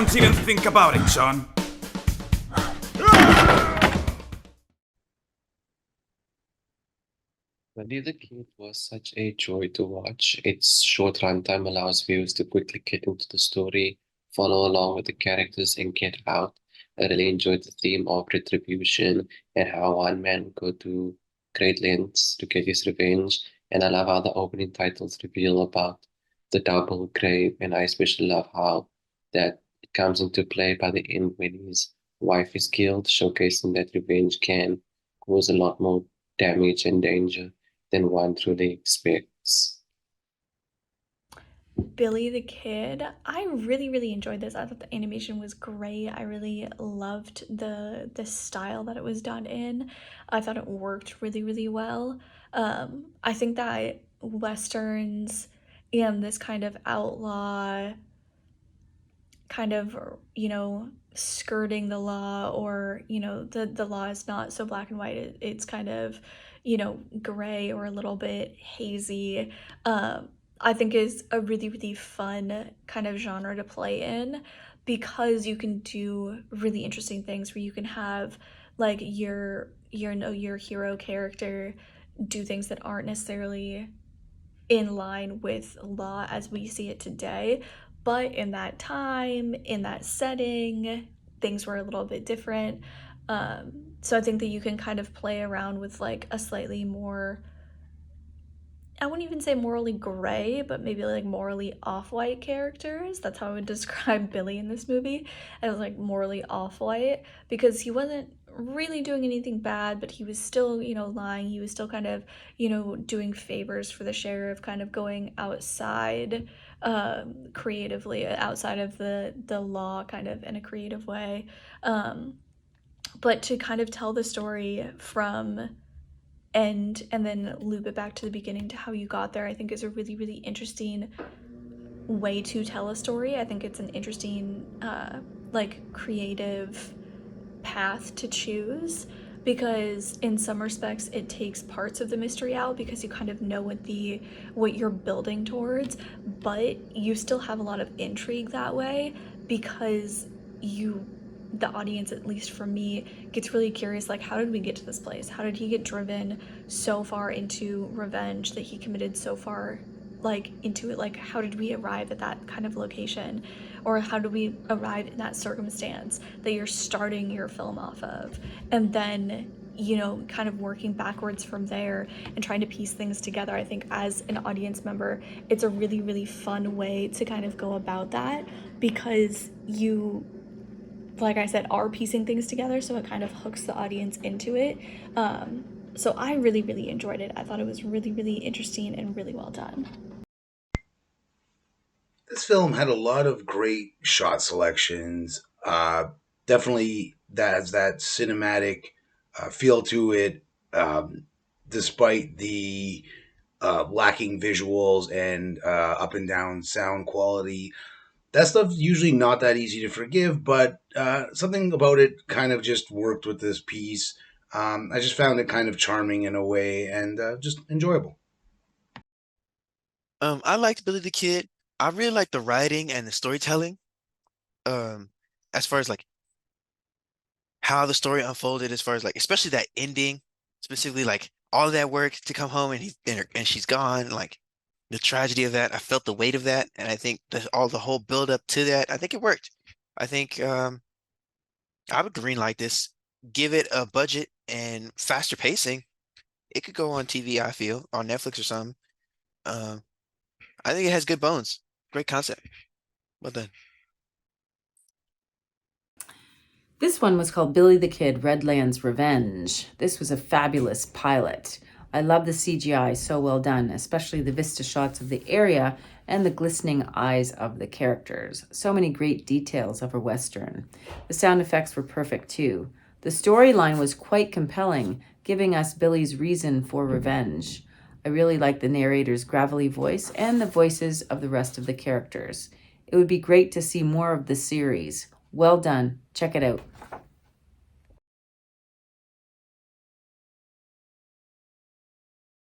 Don't even think about it, John. Billy the Kid was such a joy to watch. Its short runtime allows viewers to quickly get into the story, follow along with the characters, and get out. I really enjoyed the theme of retribution and how one man would go to great lengths to get his revenge. And I love how the opening titles reveal about the double grave, and I especially love how that it comes into play by the end when his wife is killed, showcasing that revenge can cause a lot more damage and danger than one truly expects. Billy the Kid. I really enjoyed this. I thought the animation was great. I really loved the style that it was done in. I thought it worked really well. I think that westerns and this kind of outlaw kind of, skirting the law, or, the law is not so black and white. It's kind of, gray or a little bit hazy. I think is a really fun kind of genre to play in, because you can do really interesting things where you can have like your hero character do things that aren't necessarily in line with law as we see it today. But in that time, in that setting, things were a little bit different. So I think that you can kind of play around with like a slightly more, I wouldn't even say morally gray, but maybe like morally off-white characters. That's how I would describe Billy in this movie, as like morally off-white, because he wasn't really doing anything bad, but he was still, lying. He was still kind of, doing favors for the sheriff, kind of going outside, creatively, outside of the law, kind of in a creative way. But to kind of tell the story from and then loop it back to the beginning to how you got there, I think is a really interesting way to tell a story. I think it's an interesting like creative path to choose, because in some respects it takes parts of the mystery out because you kind of know what you're building towards, but you still have a lot of intrigue that way, because you the audience, at least for me, gets really curious, like, how did we get to this place? How did he get driven so far into revenge that he committed so far, like, into it? Like, how did we arrive at that kind of location? Or how do we arrive in that circumstance that you're starting your film off of? And then, kind of working backwards from there and trying to piece things together. I think as an audience member, it's a really fun way to kind of go about that, because you, like I said, are piecing things together, so it kind of hooks the audience into it. So I really enjoyed it. I thought it was really interesting and really well done. This film had a lot of great shot selections. Definitely that has that cinematic feel to it, despite the lacking visuals and up and down sound quality. That stuff's usually not that easy to forgive, but something about it kind of just worked with this piece. I just found it kind of charming in a way and just enjoyable. I liked Billy the Kid. I really liked the writing and the storytelling. Um, as far as like how the story unfolded, as far as like especially that ending, specifically like all of that work to come home and and she's gone, like the tragedy of that. I felt the weight of that, and I think that all the whole build up to that, I think it worked. I think I would green light this, give it a budget and faster pacing. It could go on TV, I feel, on Netflix or something. Um, I think it has good bones. Great concept. Well done. This one was called Billy the Kid, Redland's Revenge. This was a fabulous pilot. I love the CGI, so well done, especially the vista shots of the area and the glistening eyes of the characters. So many great details of a Western. The sound effects were perfect too. The storyline was quite compelling, giving us Billy's reason for revenge. I really like the narrator's gravelly voice and the voices of the rest of the characters. It would be great to see more of the series. Well done. Check it out.